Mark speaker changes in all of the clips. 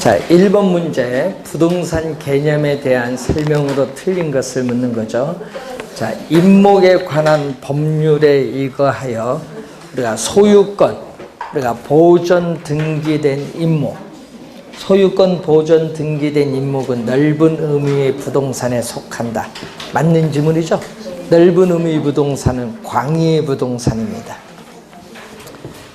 Speaker 1: 자, 1번 문제 부동산 개념에 대한 설명으로 틀린 것을 묻는 거죠. 자, 임목에 관한 법률에 의거하여 우리가 소유권, 우리가 보존 등기된 임목, 소유권 보존 등기된 임목은 넓은 의미의 부동산에 속한다. 맞는 지문이죠? 넓은 의미의 부동산은 광의의 부동산입니다.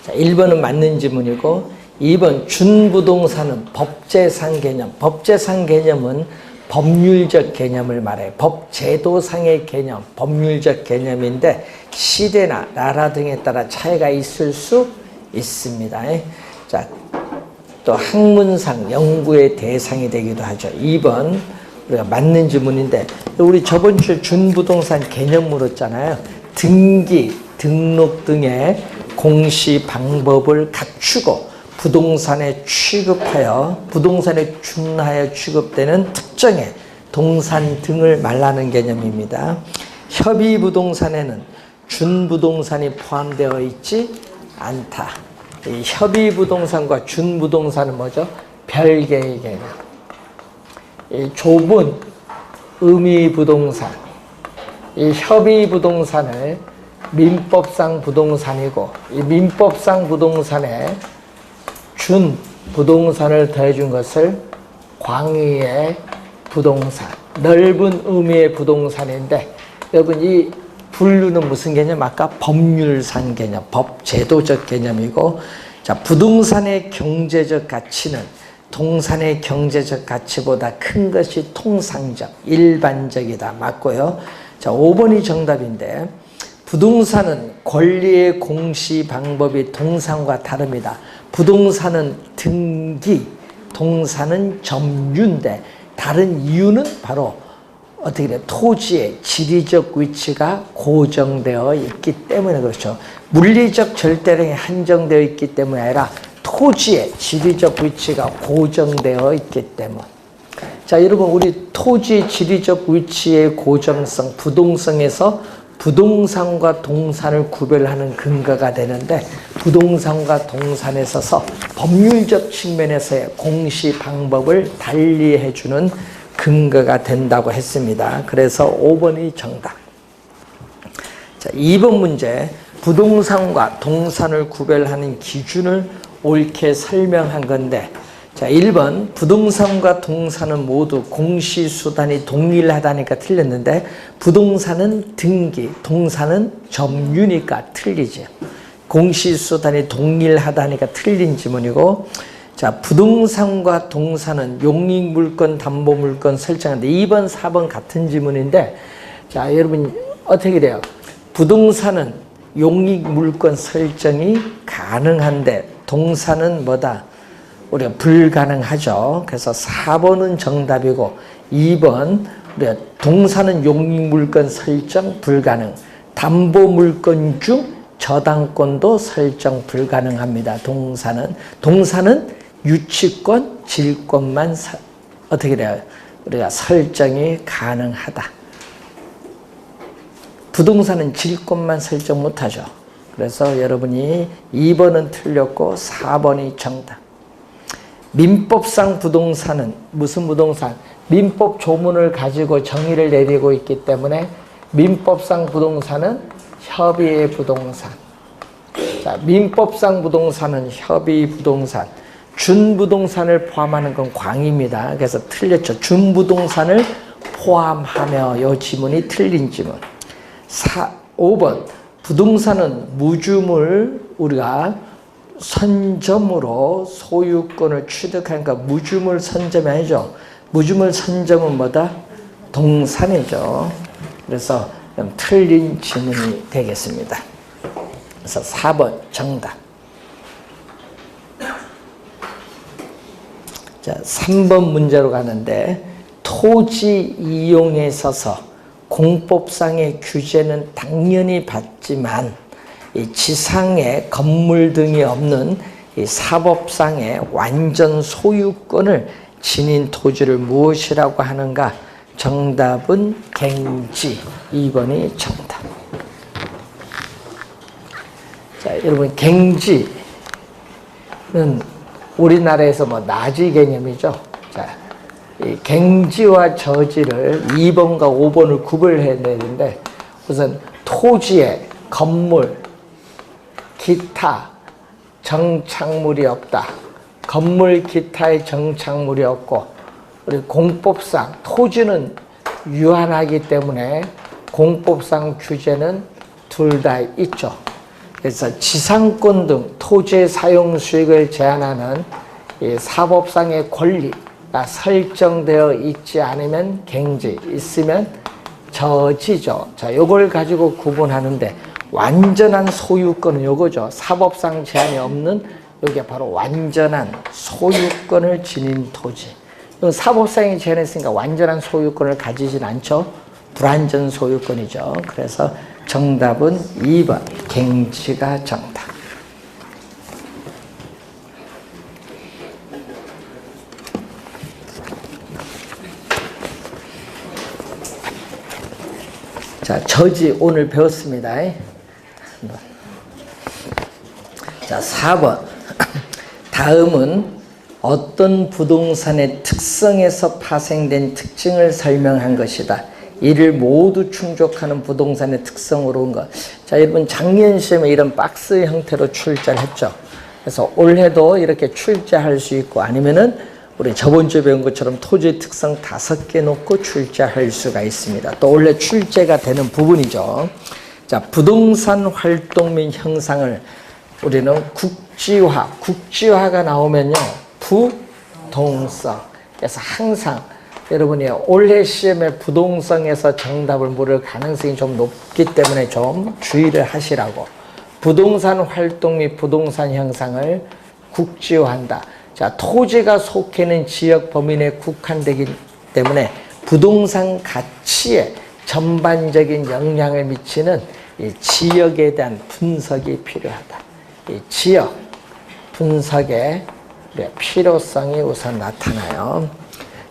Speaker 1: 자, 1번은 맞는 지문이고 2번 준부동산은 법재산 개념. 법재산 개념은 법률적 개념을 말해요. 법제도상의 개념, 법률적 개념인데 시대나 나라 등에 따라 차이가 있을 수 있습니다. 자, 또 학문상 연구의 대상이 되기도 하죠. 2번 우리가 맞는 지문인데 우리 저번 주 준부동산 개념 물었잖아요. 등기, 등록 등의 공시 방법을 갖추고 부동산에 취급하여 부동산에 준하여 취급되는 특정의 동산 등을 말하는 개념입니다. 협의부동산에는 준부동산이 포함되어 있지 않다. 이 협의부동산과 준부동산은 뭐죠? 별개의 개념. 이 좁은 의미 부동산, 이 협의부동산을 민법상 부동산이고 이 민법상 부동산에 준 부동산을 더해준 것을 광의의 부동산, 넓은 의미의 부동산인데 여러분 이 분류는 무슨 개념? 아까 법률상 개념, 법제도적 개념이고 자, 부동산의 경제적 가치는 동산의 경제적 가치보다 큰 것이 통상적, 일반적이다. 맞고요. 자, 5번이 정답인데 부동산은 권리의 공시 방법이 동산과 다릅니다. 부동산은 등기, 동산은 점유인데 다른 이유는 바로 어떻게 돼요? 토지의 지리적 위치가 고정되어 있기 때문에 그렇죠. 물리적 절대량이 한정되어 있기 때문이 아니라 토지의 지리적 위치가 고정되어 있기 때문. 자, 여러분 우리 토지 지리적 위치의 고정성, 부동성에서 부동산과 동산을 구별하는 근거가 되는데 부동산과 동산에 있어서 법률적 측면에서의 공시 방법을 달리해 주는 근거가 된다고 했습니다. 그래서 5번이 정답. 자, 2번 문제 부동산과 동산을 구별하는 기준을 옳게 설명한 건데 자, 1번 부동산과 동산은 모두 공시수단이 동일하다니까 틀렸는데 부동산은 등기, 동산은 점유니까 틀리죠. 공시수단이 동일하다니까 틀린 지문이고 자, 부동산과 동산은 용익물건, 담보물건 설정하는데 2번, 4번 같은 지문인데 자, 여러분 어떻게 돼요? 부동산은 용익물건 설정이 가능한데 동산은 뭐다? 우리가 불가능하죠. 그래서 4번은 정답이고 2번 우리가 동산은 용익물건 설정 불가능, 담보물건 중 저당권도 설정 불가능합니다. 동산은 유치권, 질권만 어떻게 돼요? 우리가 설정이 가능하다. 부동산은 질권만 설정 못하죠. 그래서 여러분이 2번은 틀렸고 4번이 정답. 민법상 부동산은 무슨 부동산? 민법 조문을 가지고 정의를 내리고 있기 때문에 민법상 부동산은 협의의 부동산. 자, 민법상 부동산은 협의 부동산. 준부동산을 포함하는 건 광입니다. 그래서 틀렸죠. 준부동산을 포함하며 이 지문이 틀린 지문. 5번 부동산은 무주물 우리가 선점으로 소유권을 취득하니까 무주물 선점이 아니죠. 무주물 선점은 뭐다? 동산이죠. 그래서 틀린 질문이 되겠습니다. 그래서 4번 정답. 자, 3번 문제로 가는데 토지 이용에 있어서 공법상의 규제는 당연히 받지만 이 지상에 건물 등이 없는 이 사법상의 완전 소유권을 지닌 토지를 무엇이라고 하는가? 정답은 갱지. 2번이 정답. 자, 여러분 갱지는 우리나라에서 뭐 나지 개념이죠. 자, 이 갱지와 저지를 2번과 5번을 구별해야 되는데, 우선 토지에 건물, 기타, 정착물이 없다. 건물, 기타의 정착물이 없고, 우리 공법상 토지는 유한하기 때문에 공법상 규제는 둘 다 있죠. 그래서 지상권 등 토지의 사용 수익을 제한하는 이 사법상의 권리가 설정되어 있지 않으면 갱지, 있으면 저지죠. 자, 요걸 가지고 구분하는데, 완전한 소유권은 요거죠. 사법상 제한이 없는 요게 바로 완전한 소유권을 지닌 토지. 사법상이 제한했으니까 완전한 소유권을 가지진 않죠. 불완전 소유권이죠. 그래서 정답은 2번 갱지가 정답. 자, 저지 오늘 배웠습니다. 자, 4번. 다음은 어떤 부동산의 특성에서 파생된 특징을 설명한 것이다. 이를 모두 충족하는 부동산의 특성으로 온 것. 자, 여러분 작년 시험에 이런 박스 형태로 출제를 했죠. 그래서 올해도 이렇게 출제할 수 있고, 아니면은 우리 저번 주에 배운 것처럼 토지의 특성 5개 놓고 출제할 수가 있습니다. 또 원래 출제가 되는 부분이죠. 자, 부동산 활동 및 형상을 우리는 국지화가 나오면요, 부동성. 그래서 항상 여러분이 올해 시험에 부동성에서 정답을 물을 가능성이 좀 높기 때문에 좀 주의를 하시라고. 부동산 활동 및 부동산 형상을 국지화한다. 자, 토지가 속해 있는 지역 범위 내에 국한되기 때문에 부동산 가치에 전반적인 영향을 미치는 이 지역에 대한 분석이 필요하다. 이 지역 분석의 필요성이 우선 나타나요.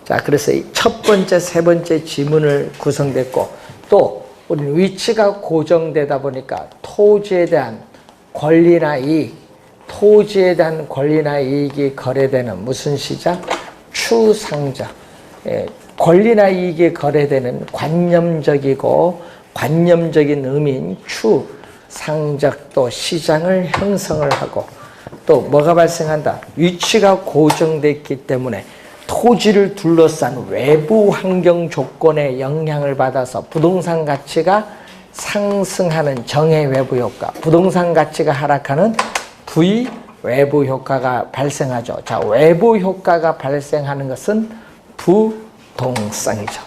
Speaker 1: 자, 그래서 첫 번째, 세 번째 지문을 구성됐고, 또 우리는 위치가 고정되다 보니까 토지에 대한 권리나 이익, 토지에 대한 권리나 이익이 거래되는 무슨 시장? 추상적. 권리나 이익이 거래되는 관념적인 의미인 추상적 또 시장을 형성을 하고, 또 뭐가 발생한다? 위치가 고정됐기 때문에 토지를 둘러싼 외부 환경 조건에 영향을 받아서 부동산 가치가 상승하는 정해 외부 효과, 부동산 가치가 하락하는 부의 외부 효과가 발생하죠. 자, 외부 효과가 발생하는 것은 부동성이죠.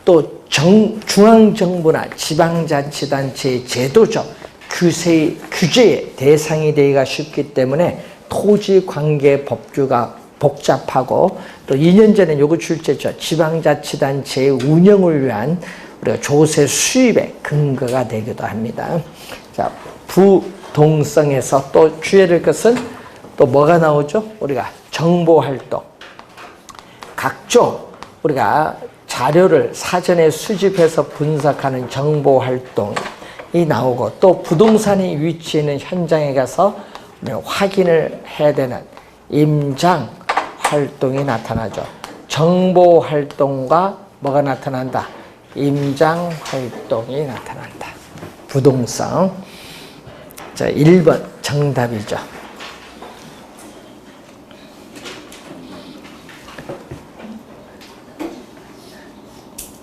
Speaker 1: 또 중앙정부나 지방자치단체의 제도적 규제의 대상이 되기가 쉽기 때문에 토지관계 법규가 복잡하고, 또 2년 전에 요거 출제했죠. 지방자치단체의 운영을 위한 우리가 조세 수입의 근거가 되기도 합니다. 자, 부동성에서 또 주의해야 될 것은 또 뭐가 나오죠? 우리가 정보활동. 각종 우리가 자료를 사전에 수집해서 분석하는 정보활동이 나오고, 또 부동산이 위치해 있는 현장에 가서 확인을 해야 되는 임장 활동이 나타나죠. 정보 활동과 뭐가 나타난다? 임장 활동이 나타난다. 부동성. 자, 1번 정답이죠.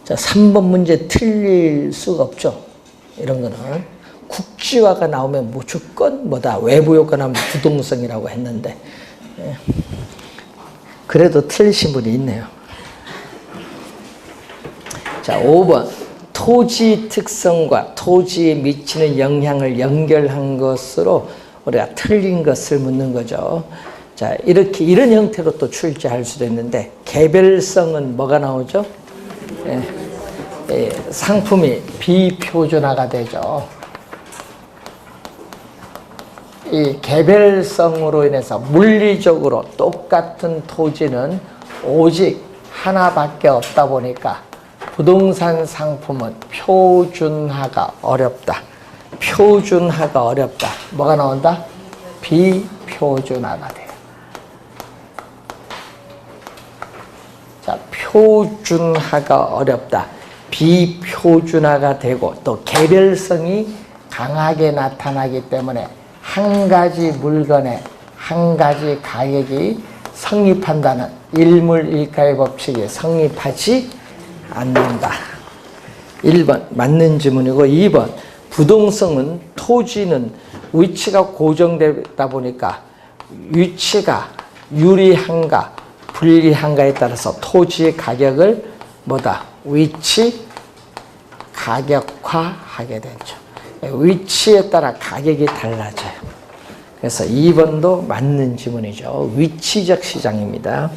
Speaker 1: 자, 3번 문제 틀릴 수가 없죠. 이런 거는 국지화가 나오면 무조건 뭐다? 외부 효과 나오면 부동성이라고 했는데, 그래도 틀리신 분이 있네요. 자, 5번. 토지 특성과 토지에 미치는 영향을 연결한 것으로 우리가 틀린 것을 묻는 거죠. 자, 이런 형태로 또 출제할 수도 있는데, 개별성은 뭐가 나오죠? 상품이 비표준화가 되죠. 이 개별성으로 인해서 물리적으로 똑같은 토지는 오직 하나밖에 없다 보니까 부동산 상품은 표준화가 어렵다. 표준화가 어렵다. 뭐가 나온다? 비표준화가 돼요. 표준화가 어렵다. 비표준화가 되고 또 개별성이 강하게 나타나기 때문에 한 가지 물건에 한 가지 가격이 성립한다는 일물일가의 법칙이 성립하지 않는다. 1번 맞는 지문이고 2번 부동성은 토지는 위치가 고정되다 보니까 위치가 유리한가 불리한가에 따라서 토지의 가격을 뭐다? 위치 가격화하게 되죠. 위치에 따라 가격이 달라져요. 그래서 2번도 맞는 지문이죠. 위치적 시장입니다.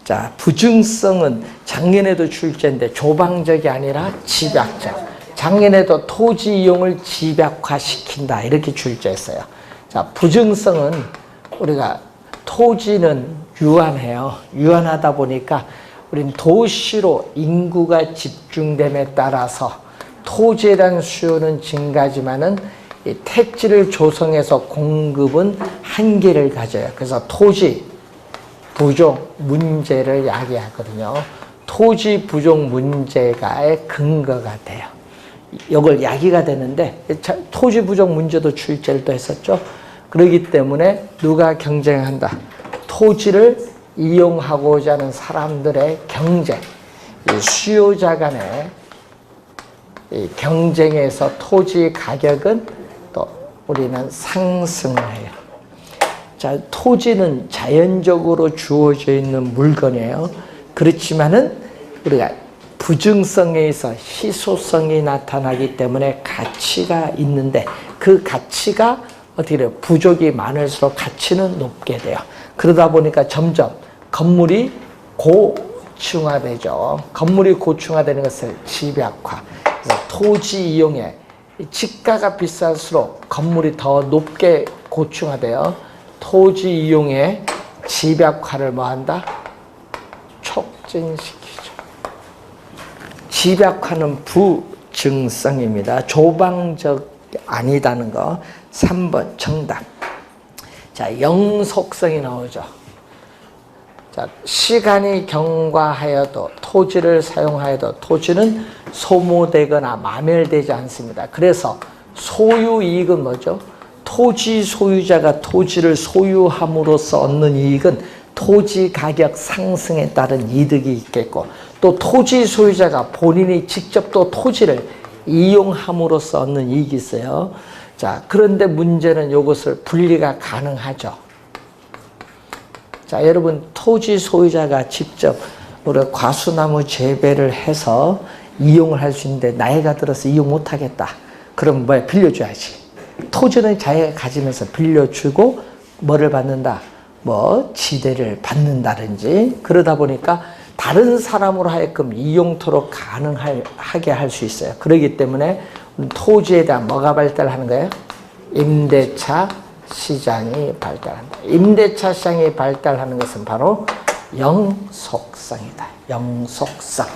Speaker 1: 자, 부증성은 작년에도 출제인데 조방적이 아니라 집약적. 작년에도 토지 이용을 집약화시킨다 이렇게 출제했어요. 자, 부증성은 우리가 토지는 유한해요. 유한하다 보니까 우린 도시로 인구가 집중됨에 따라서 토지에 대한 수요는 증가하지만은 이 택지를 조성해서 공급은 한계를 가져요. 그래서 토지 부족 문제를 야기하거든요. 토지 부족 문제가의 근거가 돼요. 이걸 야기가 되는데 토지 부족 문제도 출제를 또 했었죠. 그렇기 때문에 누가 경쟁한다. 토지를 이용하고자 하는 사람들의 경쟁, 이 수요자 간의 이 경쟁에서 토지 가격은 또 우리는 상승을 해요. 자, 토지는 자연적으로 주어져 있는 물건이에요. 그렇지만은 우리가 부증성에 있어 희소성이 나타나기 때문에 가치가 있는데 그 가치가 어떻게 돼요? 부족이 많을수록 가치는 높게 돼요. 그러다 보니까 점점 건물이 고층화되죠. 건물이 고층화되는 것을 집약화. 그래서 토지 이용에 지가가 비쌀수록 건물이 더 높게 고층화돼요. 토지 이용에 집약화를 뭐한다? 촉진시키죠. 집약화는 부증성입니다. 조방적 아니다는 거. 3번 정답. 자, 영속성이 나오죠. 자, 시간이 경과하여도 토지를 사용하여도 토지는 소모되거나 마멸되지 않습니다. 그래서 소유이익은 뭐죠? 토지 소유자가 토지를 소유함으로써 얻는 이익은 토지 가격 상승에 따른 이득이 있겠고 또 토지 소유자가 본인이 직접 또 토지를 이용함으로써 얻는 이익이 있어요. 자, 그런데 문제는 이것을 분리가 가능하죠. 자, 여러분 토지 소유자가 직접 우리 과수나무 재배를 해서 이용을 할 수 있는데 나이가 들어서 이용 못하겠다. 그럼 뭐야? 빌려줘야지. 토지는 자기가 가지면서 빌려주고 뭐를 받는다? 뭐 지대를 받는다든지 그러다 보니까 다른 사람으로 하여금 이용토록 가능하게 할 수 있어요. 그렇기 때문에 토지에 대한 뭐가 발달하는 거예요? 임대차 시장이 발달한다. 임대차 시장이 발달하는 것은 바로 영속성이다. 영속성.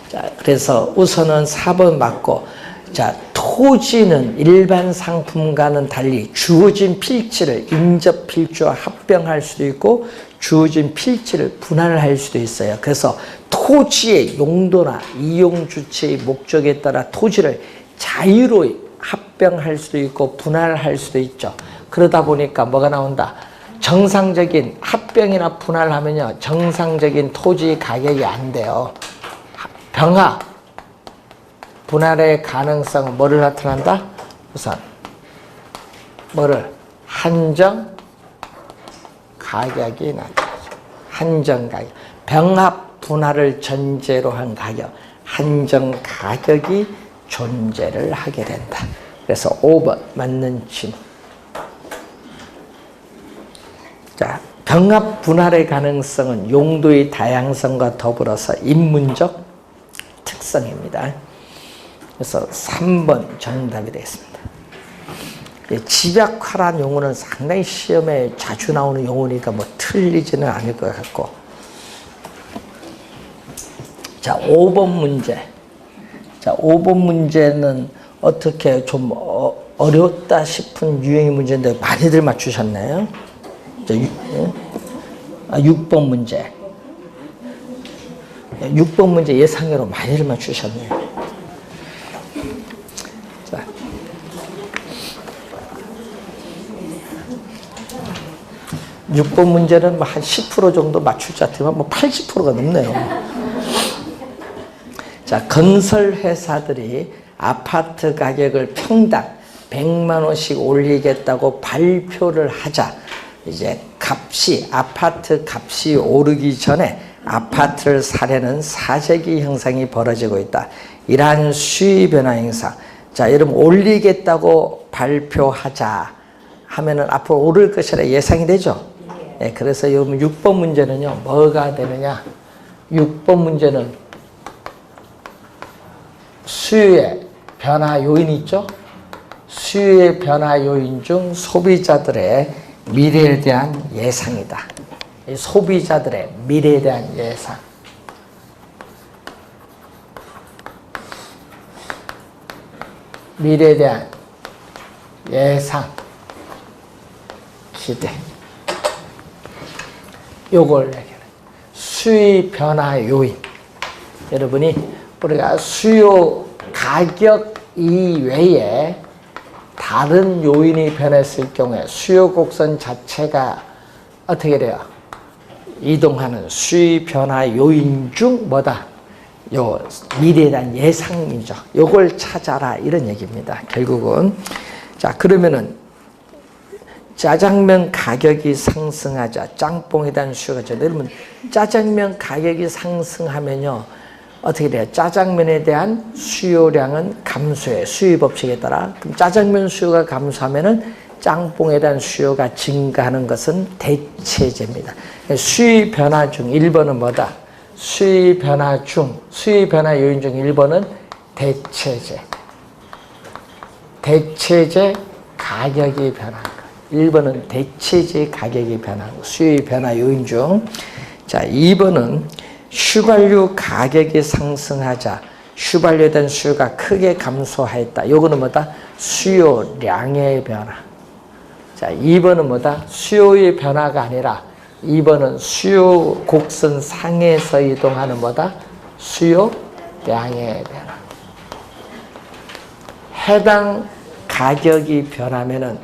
Speaker 1: 자, 그래서 우선은 4번 맞고, 자, 토지는 일반 상품과는 달리 주어진 필지를 인접 필지와 합병할 수도 있고 주어진 필지를 분할할 수도 있어요. 그래서 토지의 용도나 이용 주체의 목적에 따라 토지를 자유로이 합병할 수도 있고 분할할 수도 있죠. 그러다 보니까 뭐가 나온다? 정상적인 합병이나 분할하면요, 정상적인 토지 가격이 안 돼요. 병합, 분할의 가능성은 뭐를 나타난다? 우선 뭐를? 한정 가격이 나타나죠. 한정 가격. 병합 분할을 전제로 한 가격, 한정 가격이 존재를 하게 된다. 그래서 5번 맞는 질문. 자, 병합 분할의 가능성은 용도의 다양성과 더불어서 인문적 특성입니다. 그래서 3번 정답이 되겠습니다. 집약화란 용어는 상당히 시험에 자주 나오는 용어니까 뭐 틀리지는 않을 것 같고. 자, 5번 문제. 자, 5번 문제는 어떻게 좀 어렵다 싶은 유형의 문제인데 많이들 맞추셨네요. 자, 6번 문제. 6번 문제 예상외로 많이를 맞추셨네요. 자. 육 번 문제는 뭐 한 10% 정도 맞출 것 같으면 뭐 80%가 넘네요. 자, 건설 회사들이 아파트 가격을 평당 100만 원씩 올리겠다고 발표를 하자 이제 아파트 값이 오르기 전에 아파트를 사려는 사재기 현상이 벌어지고 있다. 이러한 수요 변화 현상. 자, 여러분 올리겠다고 발표하자 하면은 앞으로 오를 것이라 예상이 되죠. 네, 그래서 여러분 6번 문제는요, 뭐가 되느냐? 6번 문제는 수요의 변화 요인이 있죠? 수요의 변화 요인 중 소비자들의 미래에 대한 예상이다. 이 소비자들의 미래에 대한 예상. 미래에 대한 예상, 기대. 요걸 얘기해요. 수요 변화 요인. 여러분이 우리가 수요 가격 이외에 다른 요인이 변했을 경우에 수요 곡선 자체가 어떻게 돼요? 이동하는 수요 변화 요인 중 뭐다? 요 미래에 대한 예상이죠. 요걸 찾아라 이런 얘기입니다. 결국은 자, 그러면은 짜장면 가격이 상승하자 짬뽕에 대한 수요가 죠. 여러분 짜장면 가격이 상승하면요 어떻게 돼요? 짜장면에 대한 수요량은 감소해. 수요 법칙에 따라. 그럼 짜장면 수요가 감소하면은 짬뽕에 대한 수요가 증가하는 것은 대체제입니다. 수요 변화 중 1번은 뭐다? 수요 변화 요인 중 1번은 대체제. 대체제 가격이 변한 거. 1번은 대체제 가격이 변한 거. 수요 변화 요인 중. 자, 2번은 휘발유 가격이 상승하자 휘발유에 대한 수요가 크게 감소하였다. 요거는 뭐다? 수요량의 변화. 자, 2번은 뭐다? 수요의 변화가 아니라 2번은 수요 곡선 상에서 이동하는 뭐다? 수요량의 변화. 해당 가격이 변하면은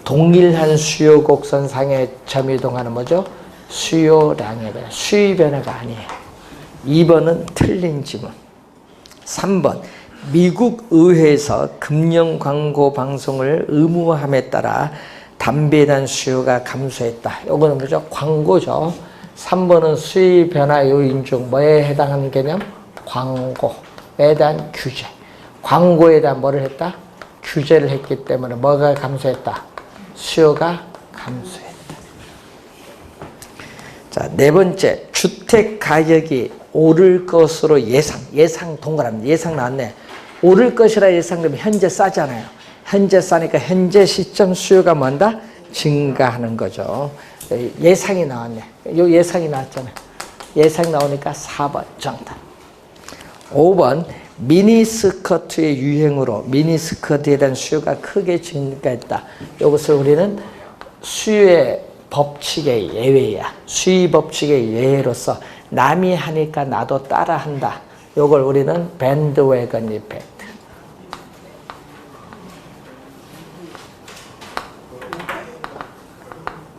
Speaker 1: 동일한 수요 곡선 상에 점 이동하는 뭐죠? 수요량의 변화. 수요 변화가 아니에요. 2번은 틀린 지문. 3번 미국 의회에서 금연 광고 방송을 의무화함에 따라 담배에 대한 수요가 감소했다. 이거는 뭐죠? 광고죠. 3번은 수요 변화 요인 중 뭐에 해당하는 개념? 광고에 대한 규제. 광고에 대한 뭐를 했다? 규제를 했기 때문에 뭐가 감소했다? 수요가 감소했다. 자, 네 번째, 주택 가격이 오를 것으로 예상 동그라미, 예상 나왔네. 오를 것이라 예상되면 현재 싸잖아요. 현재 싸니까 현재 시점 수요가 뭔다? 증가하는 거죠. 예상이 나왔네. 요 예상이 나왔잖아요. 예상 나오니까 4번 정답. 5번, 미니스커트의 유행으로 미니스커트에 대한 수요가 크게 증가했다. 이것을 우리는 수요의 법칙의 예외야. 수요 법칙의 예외로서 남이 하니까 나도 따라 한다. 요걸 우리는 밴드웨건 이펙트.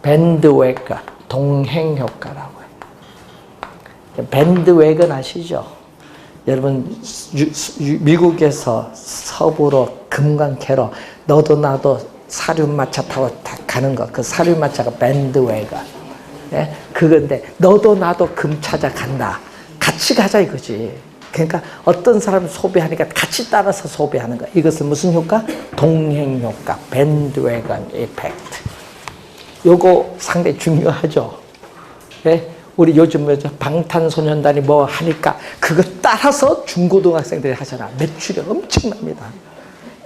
Speaker 1: 밴드웨건, 동행 효과라고 해요. 밴드웨건 아시죠? 여러분 미국에서 서부로 금강 캐러 너도 나도 사륜마차 타고 가는 거, 그 사륜마차가 밴드웨건. 예? 그건데 너도 나도 금 찾아간다. 같이 가자 이거지. 그러니까 어떤 사람 소비하니까 같이 따라서 소비하는 거. 이것은 무슨 효과? 동행 효과, 밴드웨건 이펙트. 요거 상당히 중요하죠. 예? 우리 요즘 방탄소년단이 뭐 하니까 그거 따라서 중고등학생들이 하잖아. 매출이 엄청납니다.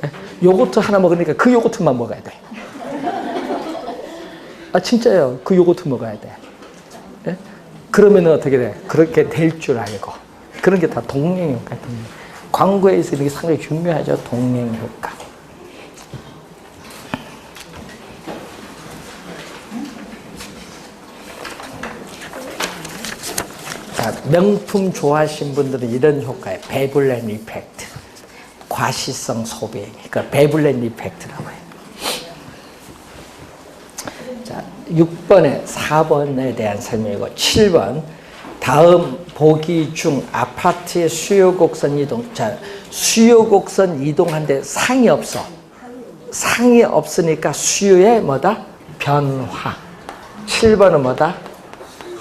Speaker 1: 예? 요거트 하나 먹으니까 그 요거트만 먹어야 돼. 아, 진짜요. 그 요거트 먹어야 돼. 예? 그러면은 어떻게 돼? 그렇게 될 줄 알고. 그런 게 다 동행 효과. 광고에서 이게 상당히 중요하죠. 동행 효과. 자, 명품 좋아하신 분들은 이런 효과예요. 베블렌 이펙트. 과시성 소비. 그러니까 베블렌 이펙트라고 해요. 자, 6번에 4번에 대한 설명이고 7번 다음 보기 중 아파트의 수요 곡선 이동. 자, 수요 곡선 이동한데 상이 없어. 상이 없으니까 수요의 뭐다? 변화. 7번은 뭐다?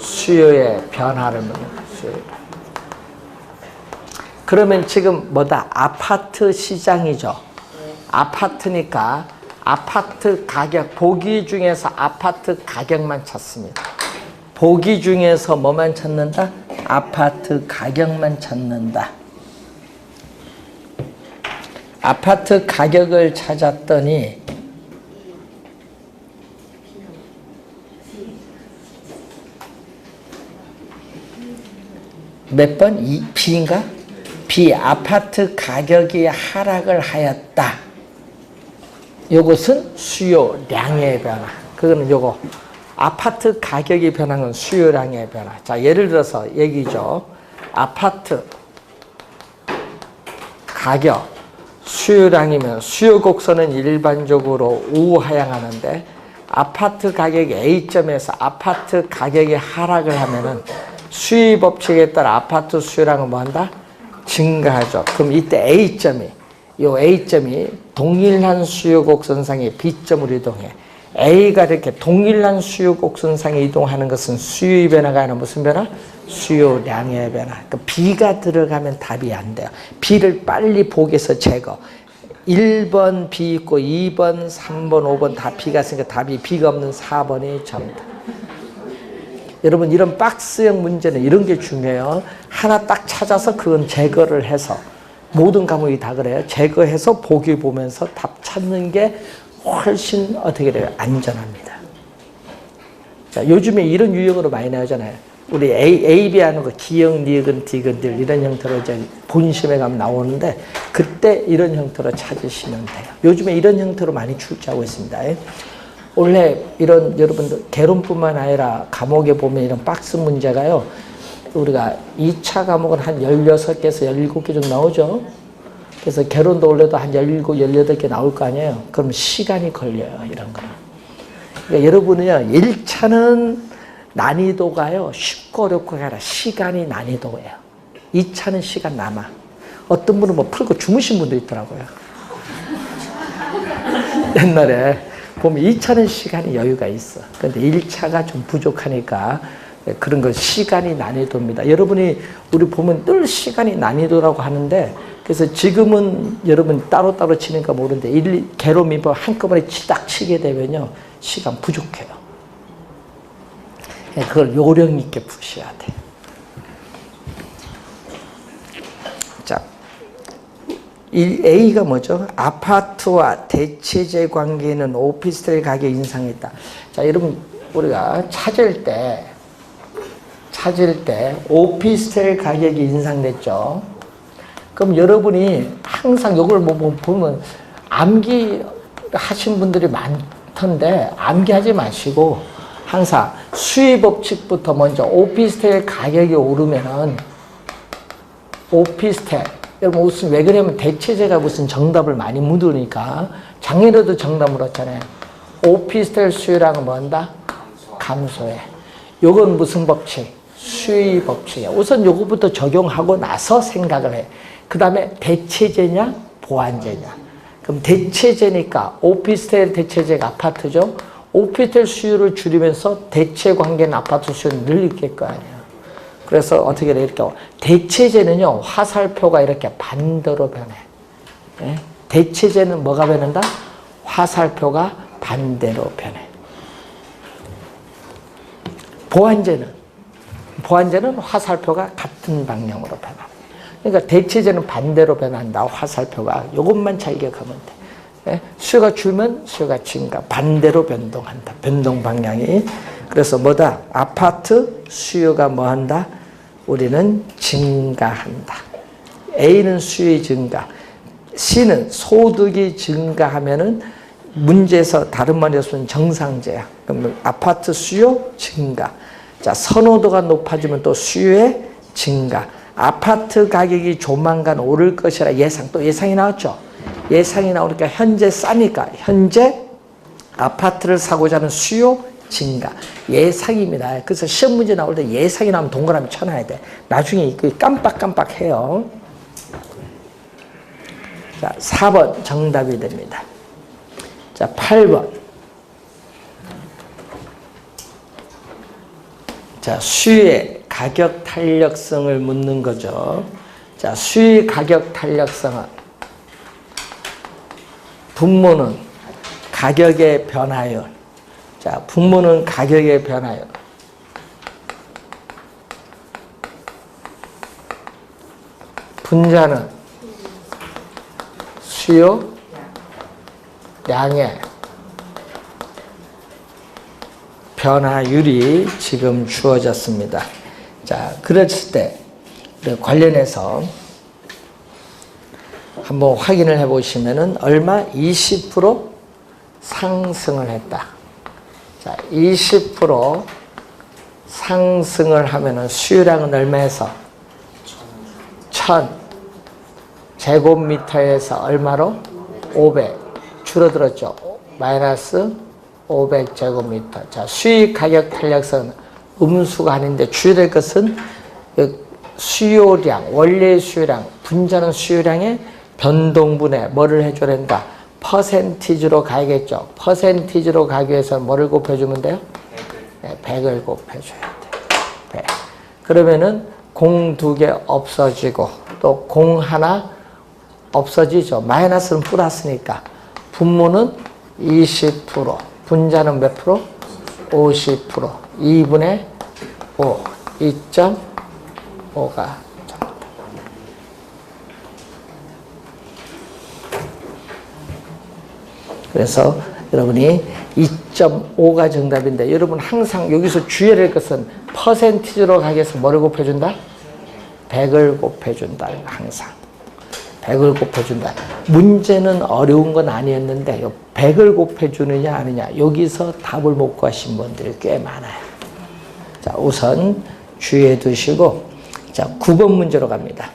Speaker 1: 수요의 변화를 묻는 수요의 변화. 그러면 지금 뭐다? 아파트 시장이죠. 아파트니까 아파트 가격, 보기 중에서 아파트 가격만 찾습니다. 보기 중에서 뭐만 찾는다? 아파트 가격만 찾는다. 아파트 가격을 찾았더니 몇 번? B인가? B. 아파트 가격이 하락을 하였다. 요것은 수요량의 변화. 그거는 요거. 아파트 가격이 변한 건 수요량의 변화. 자, 예를 들어서 얘기죠. 아파트 가격, 수요량이면 수요 곡선은 일반적으로 우하향하는데 아파트 가격이 A점에서 아파트 가격이 하락을 하면은 수요 법칙에 따라 아파트 수요량은 뭐한다? 증가하죠. 그럼 이때 A점이, 요 A점이 동일한 수요 곡선상의 B점으로 이동해. A가 이렇게 동일한 수요 곡선상에 이동하는 것은 수요의 변화가 아니라 무슨 변화? 수요량의 변화. 그러니까 B가 들어가면 답이 안 돼요. B를 빨리 보기에서 제거. 1번 B 있고 2번, 3번, 5번 다 B가 있으니까 답이 B가 없는 4번이 정답. 여러분 이런 박스형 문제는 이런 게 중요해요. 하나 딱 찾아서 그건 제거를 해서 모든 과목이 다 그래요. 제거해서 보기 보면서 답 찾는 게 훨씬 어떻게 돼요? 안전합니다. 자, 요즘에 이런 유형으로 많이 나오잖아요. 우리 A, B 하는 거 기역, 니은, 디귿 이런 형태로 이제 본심에 가면 나오는데 그때 이런 형태로 찾으시면 돼요. 요즘에 이런 형태로 많이 출제하고 있습니다. 원래 이런 여러분들 개론뿐만 아니라 과목에 보면 이런 박스 문제가요. 우리가 2차 과목은 한 16개에서 17개 정도 나오죠. 그래서 개론도 원래도 한 17, 18개 나올 거 아니에요. 그럼 시간이 걸려요. 이런 거는. 그러니까 여러분은요. 1차는 난이도가요. 쉽고 어렵고가 아니라 시간이 난이도예요. 2차는 시간 남아. 어떤 분은 뭐 풀고 주무신 분도 있더라고요. 옛날에 보면 2차는 시간이 여유가 있어. 그런데 1차가 좀 부족하니까 그런 건 시간이 난이도입니다. 여러분이 우리 보면 늘 시간이 난이도라고 하는데 그래서 지금은 여러분 따로따로 치니까 모르는데 개론이 한꺼번에 딱 치게 되면요. 시간 부족해요. 그걸 요령 있게 푸셔야 돼. 자, A가 뭐죠? 아파트와 대체재 관계는 오피스텔 가격 인상했다. 자, 여러분 우리가 찾을 때 오피스텔 가격이 인상됐죠. 그럼 여러분이 항상 이걸 보면 암기 하신 분들이 많던데 암기하지 마시고 항상 수요 법칙부터 먼저 오피스텔 가격이 오르면은 오피스텔 여러분 무슨 왜 그러냐면 대체재가 무슨 정답을 많이 묻으니까 작년에도 정답 물었잖아요. 오피스텔 수요량은 뭐한다? 감소해. 요건 무슨 법칙? 수요 법칙이야. 우선 요거부터 적용하고 나서 생각을 해. 그 다음에 대체재냐 보완재냐. 그럼 대체재니까 오피스텔 대체재가 아파트죠. 오피스텔 수요를 줄이면서 대체 관계는 아파트 수요를 늘릴 거 아니에요. 그래서 어떻게 돼? 이렇게 대체재는요 화살표가 이렇게 반대로 변해. 네? 대체재는 뭐가 변한다? 화살표가 반대로 변해. 보완재는 화살표가 같은 방향으로 변합니다. 그러니까 대체재는 반대로 변한다. 화살표가 이것만 잘 기억하면 돼. 네? 수요가 줄면 수요가 증가, 반대로 변동한다. 변동 방향이. 그래서 뭐다? 아파트 수요가 뭐한다? 우리는 증가한다. A는 수요의 증가, C는 소득이 증가하면은 문제에서 다른 말로 쓰면 정상재야. 그러면 아파트 수요 증가. 자, 선호도가 높아지면 또 수요의 증가. 아파트 가격이 조만간 오를 것이라 예상. 또 예상이 나왔죠. 예상이 나오니까 현재 싸니까 현재 아파트를 사고자 하는 수요 증가. 예상입니다. 그래서 시험 문제 나올 때 예상이 나오면 동그라미 쳐놔야 돼. 나중에 깜빡깜빡해요. 자, 4번 정답이 됩니다. 자, 8번. 자, 수의 가격 탄력성을 묻는 거죠. 자, 수의 가격 탄력성은 분모는 가격의 변화율. 자, 분모는 가격의 변화율. 분자는 수요 양의 변화율이 지금 주어졌습니다. 자, 그랬을 때 관련해서 한번 확인을 해보시면은 얼마? 20% 상승을 했다. 자, 20% 상승을 하면은 수요량은 얼마에서? 1000 제곱미터에서 얼마로? 500 줄어들었죠. 마이너스 500 제곱미터. 자, 수익 가격 탄력성은 음수가 아닌데 주의될 것은 수요량, 원래 수요량, 분자는 수요량의 변동분에 뭐를 해줘야 된다? 퍼센티지로 가야겠죠. 퍼센티지로 가기 위해서 뭐를 곱해주면 돼요? 100을 곱해줘야 돼. 100. 그러면은 공 2개 없어지고 또 공 하나 없어지죠. 마이너스는 플러스니까. 분모는 20%, 분자는 몇 프로? 50%. 2분의 5, 2.5가 그래서 여러분이 2.5가 정답인데 여러분 항상 여기서 주의해야 할 것은 퍼센티지로 가기 위해서 뭐를 곱해준다? 100을 곱해준다. 항상 100을 곱해준다. 문제는 어려운 건 아니었는데 100을 곱해주느냐 아니냐 여기서 답을 못 구하신 분들이 꽤 많아요. 자, 우선 주의해 두시고 자, 9번 문제로 갑니다.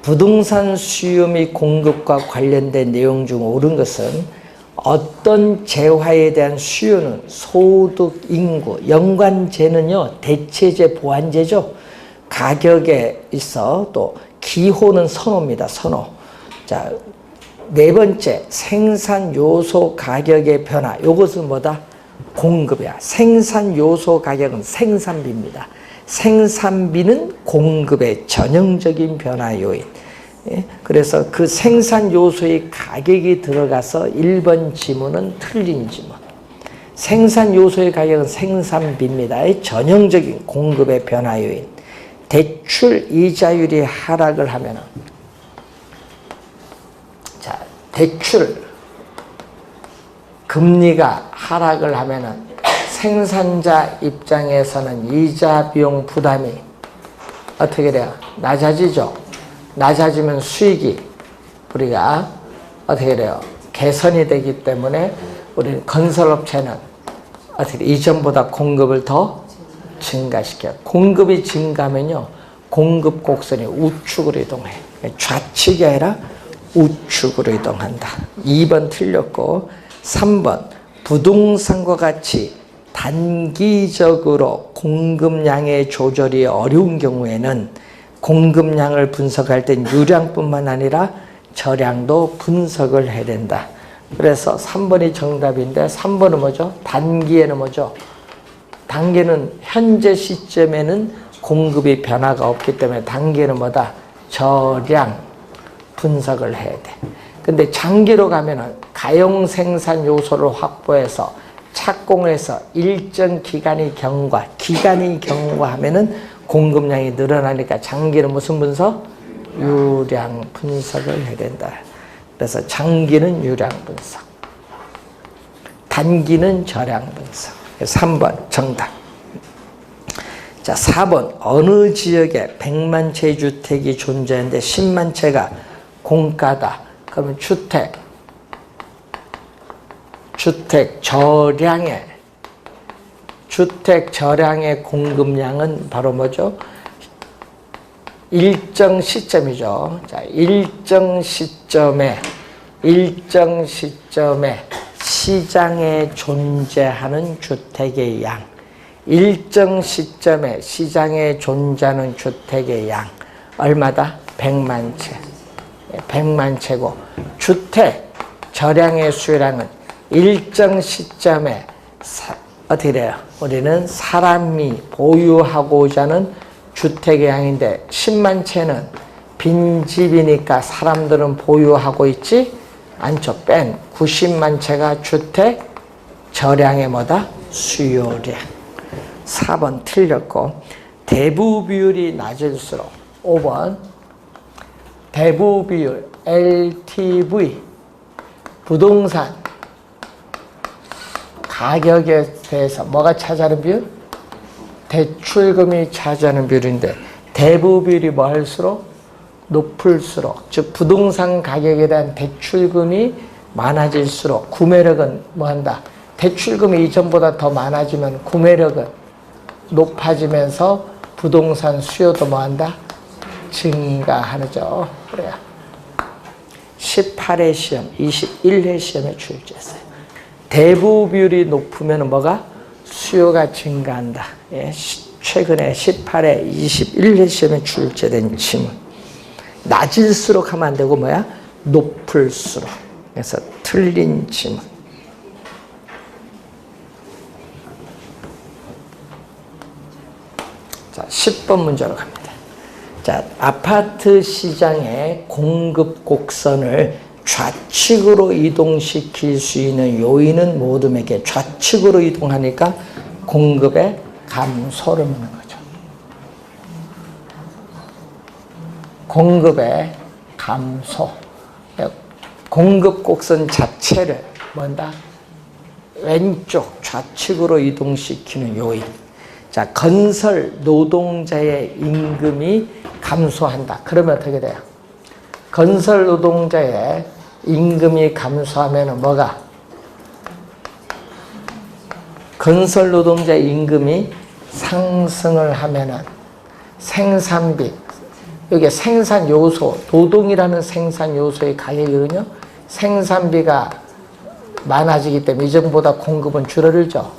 Speaker 1: 부동산 수요 및 공급과 관련된 내용 중 옳은 것은 어떤 재화에 대한 수요는 소득, 인구, 연관재는요 대체재, 보완재죠. 가격에 있어 또 기호는 선호입니다. 선호. 자, 네 번째 생산 요소 가격의 변화. 이것은 뭐다? 공급이야. 생산 요소 가격은 생산비입니다. 생산비는 공급의 전형적인 변화 요인. 예? 그래서 그 생산 요소의 가격이 들어가서 1번 지문은 틀린 지문. 생산 요소의 가격은 생산비입니다. 전형적인 공급의 변화 요인. 대출 이자율이 하락을 하면은 자, 대출 금리가 하락을 하면은 생산자 입장에서는 이자 비용 부담이 어떻게 돼요? 낮아지죠. 낮아지면 수익이 우리가 어떻게 돼요? 개선이 되기 때문에 우리 건설업체는 어떻게 이전보다 공급을 더 증가시켜요. 공급이 증가하면요, 공급 곡선이 우측으로 이동해. 좌측이 아니라 우측으로 이동한다. 2번 틀렸고 3번 부동산과 같이 단기적으로 공급량의 조절이 어려운 경우에는 공급량을 분석할 땐 유량뿐만 아니라 저량도 분석을 해야 된다. 그래서 3번이 정답인데 3번은 뭐죠? 단기에는 뭐죠? 단기는 현재 시점에는 공급이 변화가 없기 때문에 단기에는 뭐다? 저량 분석을 해야 돼. 근데 장기로 가면은 가용 생산 요소를 확보해서 착공해서 일정 기간이 경과하면은 공급량이 늘어나니까 장기는 무슨 분석? 유량 분석을 해야 된다. 그래서 장기는 유량 분석, 단기는 저량 분석. 3번 정답. 자, 4번 어느 지역에 100만 채의 주택이 존재하는데 10만 채가 공가다. 그러면 주택 저량의 주택 저량의 공급량은 바로 뭐죠? 일정 시점이죠. 자, 일정 시점에 시장에 존재하는 주택의 양. 일정 시점에 시장에 존재하는 주택의 양. 얼마다? 100만 채. 100만 채고, 주택 저량의 수요량은 일정 시점에 어떻게 돼요? 우리는 사람이 보유하고자 하는 주택의 양인데 10만 채는 빈집이니까 사람들은 보유하고 있지 않죠. 뺀 90만 채가 주택 저량의 뭐다? 수요량. 4번 틀렸고, 대부 비율이 낮을수록 5번 대부 비율 LTV 부동산 가격에 대해서 뭐가 차지하는 비율? 대출금이 차지하는 비율인데, 대부 비율이 뭐 할수록? 높을수록, 즉 부동산 가격에 대한 대출금이 많아질수록 구매력은 뭐 한다? 대출금이 이전보다 더 많아지면 구매력은 높아지면서 부동산 수요도 뭐 한다? 증가하죠. 그래요. 18회 시험, 21회 시험에 출제했어요. 대부 비율이 높으면 뭐가? 수요가 증가한다. 예, 최근에 18회, 21회 시험에 출제된 질문. 낮을수록 하면 안 되고 뭐야? 높을수록. 그래서 틀린 질문. 자, 10번 문제로 갑니다. 자, 아파트 시장의 공급 곡선을 좌측으로 이동시킬 수 있는 요인은 모두 몇개? 좌측으로 이동하니까 공급의 감소를 말하는 거죠. 공급의 감소. 공급 곡선 자체를 뭔다? 왼쪽 좌측으로 이동시키는 요인. 자, 건설 노동자의 임금이 감소한다. 그러면 어떻게 돼요? 건설 노동자의 임금이 감소하면 뭐가? 건설 노동자의 임금이 상승을 하면은 생산비, 여기 생산 요소, 노동이라는 생산 요소의 가격이거든요. 생산비가 많아지기 때문에 이전보다 공급은 줄어들죠.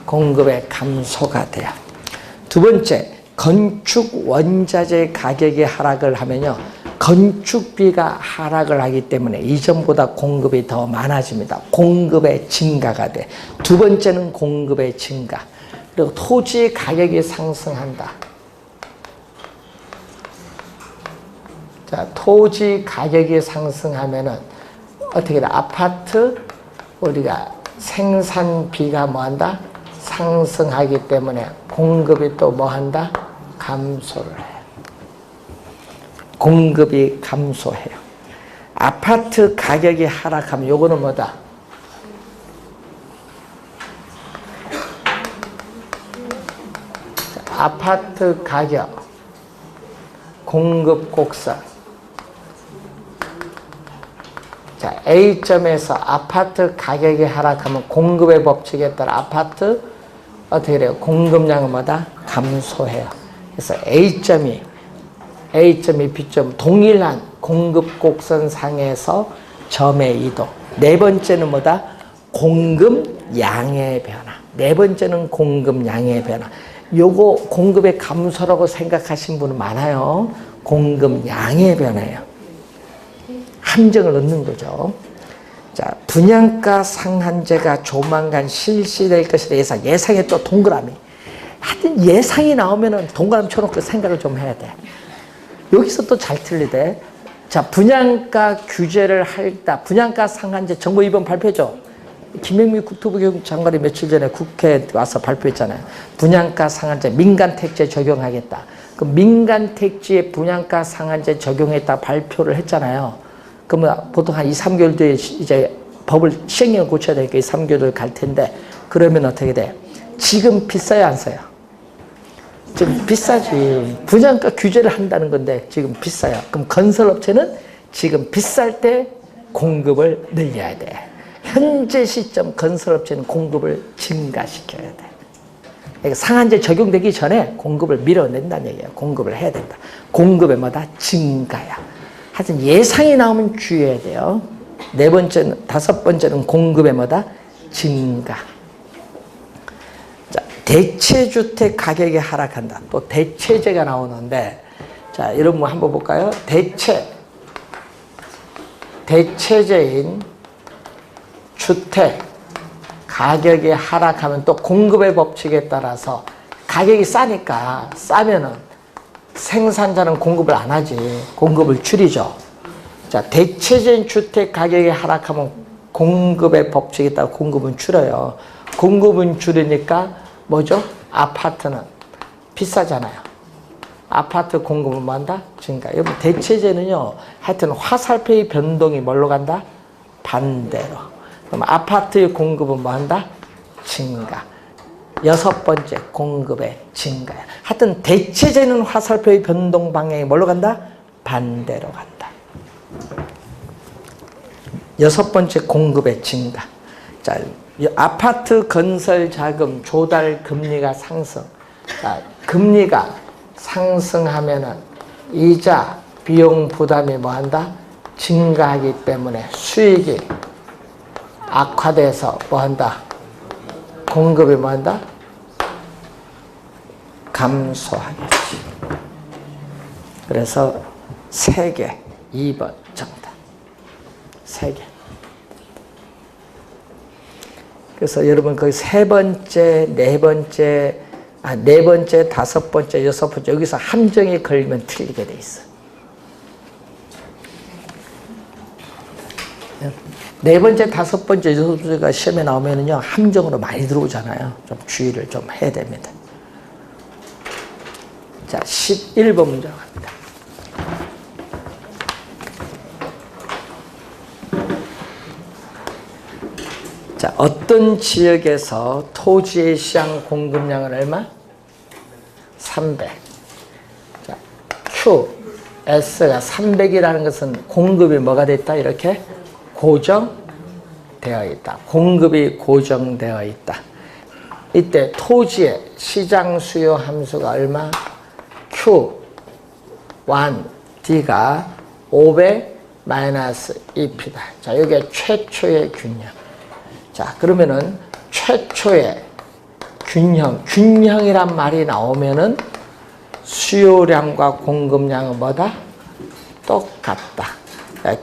Speaker 1: 공급의 감소가 돼요. 두 번째, 건축 원자재 가격이 하락을 하면요, 건축비가 하락을 하기 때문에 이전보다 공급이 더 많아집니다. 공급의 증가가 돼. 두 번째는 공급의 증가. 그리고 토지 가격이 상승한다. 자, 토지 가격이 상승하면은 어떻게 돼? 아파트 우리가 생산비가 뭐한다? 상승하기 때문에 공급이 또 뭐한다? 감소를 해요. 공급이 감소해요. 아파트 가격이 하락하면 요거는 뭐다? 아파트 가격 공급 곡선. 자, A점에서 아파트 가격이 하락하면 공급의 법칙에 따라 아파트 어떻게 돼요? 공급량은 뭐다? 감소해요. 그래서 A점이 B점 동일한 공급 곡선 상에서 점의 이동. 네 번째는 뭐다? 공급량의 변화. 네 번째는 공급량의 변화. 요거 공급의 감소라고 생각하신 분은 많아요. 공급량의 변화예요. 함정을 넣는 거죠. 자, 분양가 상한제가 조만간 실시될 것이라 예상. 예상에 또 동그라미. 하여튼 예상이 나오면은 동그라미 쳐놓고 생각을 좀 해야 돼. 여기서 또 잘 틀리대. 자, 분양가 규제를 할다. 분양가 상한제 정부 이번 발표죠. 김영미 국토부 장관이 며칠 전에 국회에 와서 발표했잖아요. 분양가 상한제 민간 택지에 적용하겠다. 그 민간 택지에 분양가 상한제 적용했다 발표를 했잖아요. 그러면 보통 한 2, 3개월 뒤에 이제 법을 시행령을 고쳐야 되니까 2, 3개월 갈 텐데, 그러면 어떻게 돼? 지금 비싸요, 안 싸요? 지금 비싸지. 분양가 규제를 한다는 건데 지금 비싸요. 그럼 건설업체는 지금 비쌀 때 공급을 늘려야 돼. 현재 시점 건설업체는 공급을 증가시켜야 돼. 그러니까 상한제 적용되기 전에 공급을 밀어낸다는 얘기예요. 공급을 해야 된다. 공급의 뭐다? 증가야. 하여튼 예상이 나오면 주의해야 돼요. 네 번째는, 다섯 번째는 공급의 뭐다? 증가. 자, 대체주택 가격이 하락한다. 또 대체제가 나오는데, 자, 여러분 한번 볼까요? 대체제인 주택 가격이 하락하면 또 공급의 법칙에 따라서 가격이 싸니까 싸면은 생산자는 공급을 안 하지. 공급을 줄이죠. 자, 대체적인 주택 가격이 하락하면 공급의 법칙에 따라 공급은 줄어요. 공급은 줄으니까 뭐죠? 아파트는 비싸잖아요. 아파트 공급은 뭐 한다? 증가. 여러분 대체제는요, 하여튼 화살표의 변동이 뭘로 간다? 반대로. 그럼 아파트의 공급은 뭐 한다? 증가. 여섯 번째, 공급의 증가야. 하여튼 대체제는 화살표의 변동 방향이 뭘로 간다? 반대로 간다. 여섯 번째, 공급의 증가. 자, 아파트 건설 자금 조달 금리가 상승. 자, 금리가 상승하면은 이자 비용 부담이 뭐 한다? 증가하기 때문에 수익이 악화돼서 뭐 한다? 공급이 뭐 한다? 감소하겠지. 그래서 3개, 2번 정답. 3개. 그래서 여러분 거기 세 번째, 네 번째, 네 번째, 다섯 번째, 여섯 번째 여기서 함정이 걸리면 틀리게 돼 있어. 네 번째, 다섯 번째, 여섯 번째가 시험에 나오면은요 함정으로 많이 들어오잖아요. 좀 주의를 좀 해야 됩니다. 자, 11번 문제 갑니다. 자, 어떤 지역에서 토지의 시장 공급량은 얼마? 300. 자, Q, S가 300이라는 것은 공급이 뭐가 됐다? 이렇게 고정되어 있다. 공급이 고정되어 있다. 이때 토지의 시장 수요 함수가 얼마? Q, 1, D가 500 마이너스 2P다. 자, 이게 최초의 균형. 자, 그러면은 최초의 균형이란 말이 나오면은 수요량과 공급량은 뭐다? 똑같다.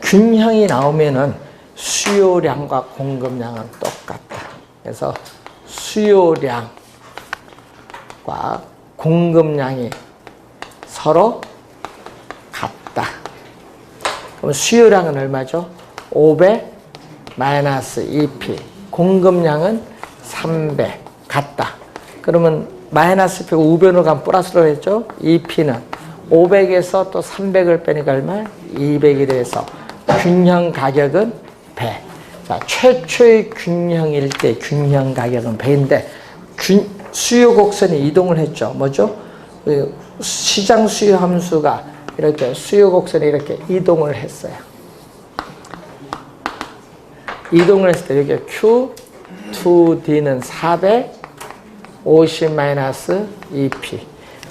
Speaker 1: 균형이 나오면은 수요량과 공급량은 똑같다. 그래서 수요량과 공급량이 서로 같다. 그럼 수요량은 얼마죠? 500 마이너스 2P. 공급량은 300 같다. 그러면 마이너스 P가 우변으로 가면 플러스로 했죠? 2P는 500에서 또 300을 빼니까 얼마? 200이 돼서 균형 가격은 100. 자, 최초의 균형일 때 균형 가격은 100인데 수요 곡선이 이동을 했죠. 뭐죠? 시장 수요 함수가 이렇게 수요 곡선이 이렇게 이동을 했어요. 이동을 했을 때 여기 Q, 2D는 450 마이너스 2P.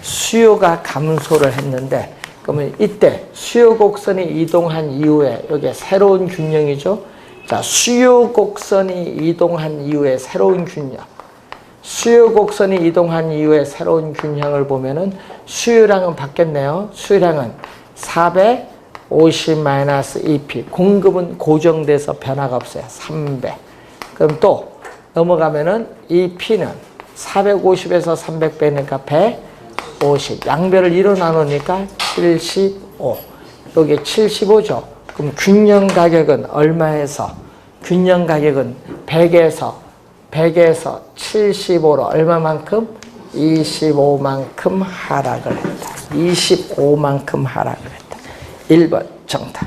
Speaker 1: 수요가 감소를 했는데, 그러면 이때 수요 곡선이 이동한 이후에 여기 새로운 균형이죠. 자, 수요 곡선이 이동한 이후에 새로운 균형. 수요 곡선이 이동한 이후에 새로운 균형을 보면은 수요량은 바뀌었네요. 수요량은 450 마이너스 2P. 공급은 고정돼서 변화가 없어요. 300. 그럼 또 넘어가면은 이 P는 450에서 300 빼니까 150. 양변을 2로 나누니까 75. 여기 75죠. 그럼 균형 가격은 얼마에서? 균형 가격은 100에서 75로 얼마만큼? 25만큼 하락을 했다. 25만큼 하락을 했다. 1번 정답.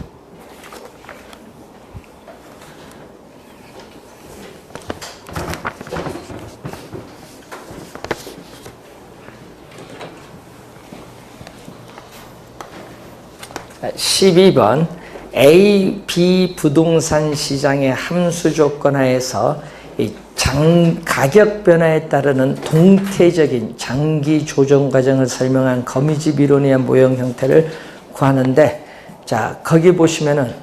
Speaker 1: 자, 12번 A, B 부동산 시장의 함수 조건 하에서 이 가격 변화에 따르는 동태적인 장기 조정 과정을 설명한 거미집 이론에 의한 모형 형태를 구하는데, 자, 거기 보시면은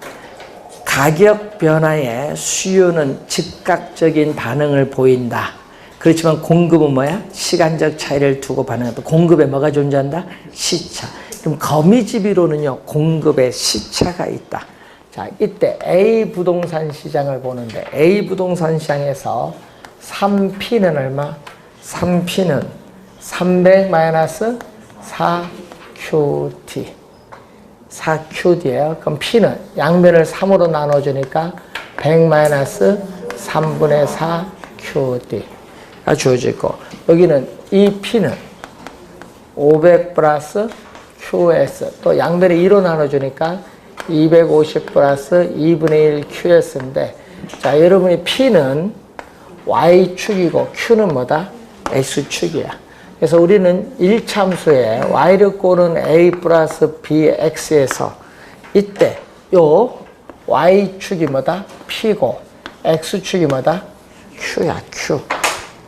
Speaker 1: 가격 변화에 수요는 즉각적인 반응을 보인다. 그렇지만 공급은 뭐야? 시간적 차이를 두고 반응한다. 공급에 뭐가 존재한다? 시차. 그럼 거미집 이론은요, 공급에 시차가 있다. 자, 이때 A 부동산 시장을 보는데, A 부동산 시장에서 3P는 얼마? 3P는 300-4QT. 4QD예요. 그럼 P는 양면을 3으로 나눠주니까 100-3분의 4QD가 주어지고, 여기는 이 P는 500 플러스 QS, 또 양면을 2로 나눠주니까 250 플러스 2분의 1 QS인데, 자, 여러분이 P는 Y축이고 Q는 뭐다? X축이야. 그래서 우리는 1참수에 Y를 꼬는 A 플러스 BX에서 이때 요 Y축이 뭐다? P고 X축이 뭐다? Q야, Q.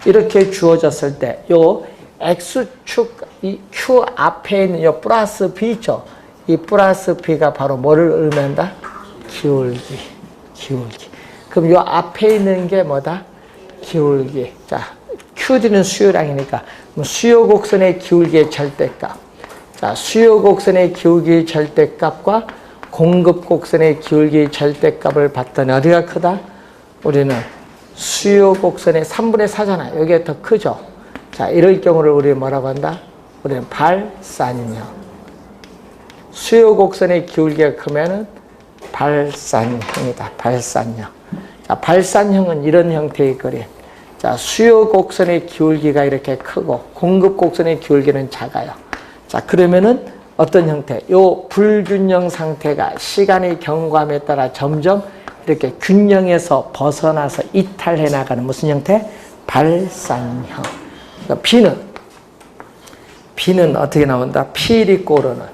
Speaker 1: 이렇게 주어졌을 때 요 X축, 이 Q 앞에 있는 요 플러스 B죠? 이 플러스 B가 바로 뭐를 의미한다? 기울기, 기울기. 그럼 요 앞에 있는 게 뭐다? 기울기. 자, QD는 수요량이니까 수요 곡선의 기울기의 절대값. 자, 수요 곡선의 기울기의 절대값과 공급 곡선의 기울기의 절대값을 봤더니 어디가 크다? 우리는 수요 곡선의 3분의 4잖아. 여기가 더 크죠? 자, 이럴 경우를 우리 뭐라고 한다? 우리는 발산형. 수요 곡선의 기울기가 크면은 발산형이다. 발산형. 자, 발산형은 이런 형태의 그림. 자, 수요 곡선의 기울기가 이렇게 크고 공급 곡선의 기울기는 작아요. 자, 그러면은 어떤 형태? 요 불균형 상태가 시간의 경과함에 따라 점점 이렇게 균형에서 벗어나서 이탈해 나가는 무슨 형태? 발산형. 그러니까 B는 어떻게 나온다? P리꼬르는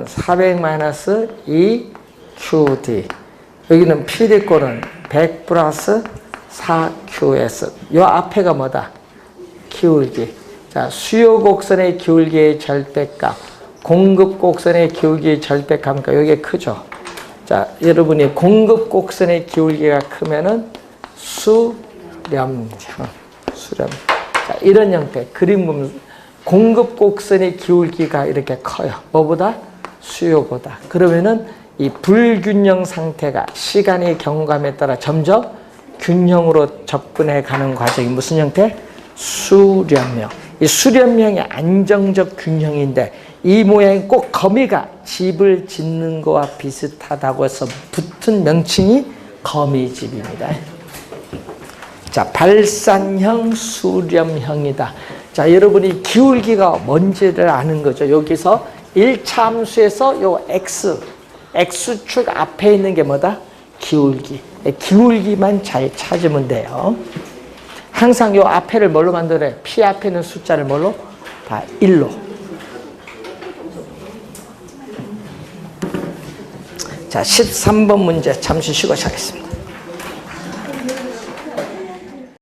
Speaker 1: 400-2QD. 여기는 P리꼬르는 100 플러스 4QS. 요 앞에가 뭐다? 기울기. 자, 수요 곡선의 기울기의 절대값, 공급 곡선의 기울기의 절대값이니까 이게 크죠. 자, 여러분이 공급 곡선의 기울기가 크면은 수렴형. 자, 이런 형태. 그림 보면 공급 곡선의 기울기가 이렇게 커요. 뭐보다? 수요보다. 그러면은 이 불균형 상태가 시간의 경감에 따라 점점 균형으로 접근해 가는 과정이 무슨 형태? 수렴형. 이 수렴형이 안정적 균형인데 이 모양이 꼭 거미가 집을 짓는 거와 비슷하다고 해서 붙은 명칭이 거미집입니다. 자, 발산형, 수렴형이다. 자, 여러분이 기울기가 뭔지를 아는 거죠. 여기서 1차 함수에서 요 X축 앞에 있는 게 뭐다? 기울기. 기울기만 잘 찾으면 돼요. 항상 요 앞에를 뭘로 만들어요? P 앞에 있는 숫자를 뭘로? 다 1로. 자, 13번 문제 잠시 쉬고 시작하겠습니다.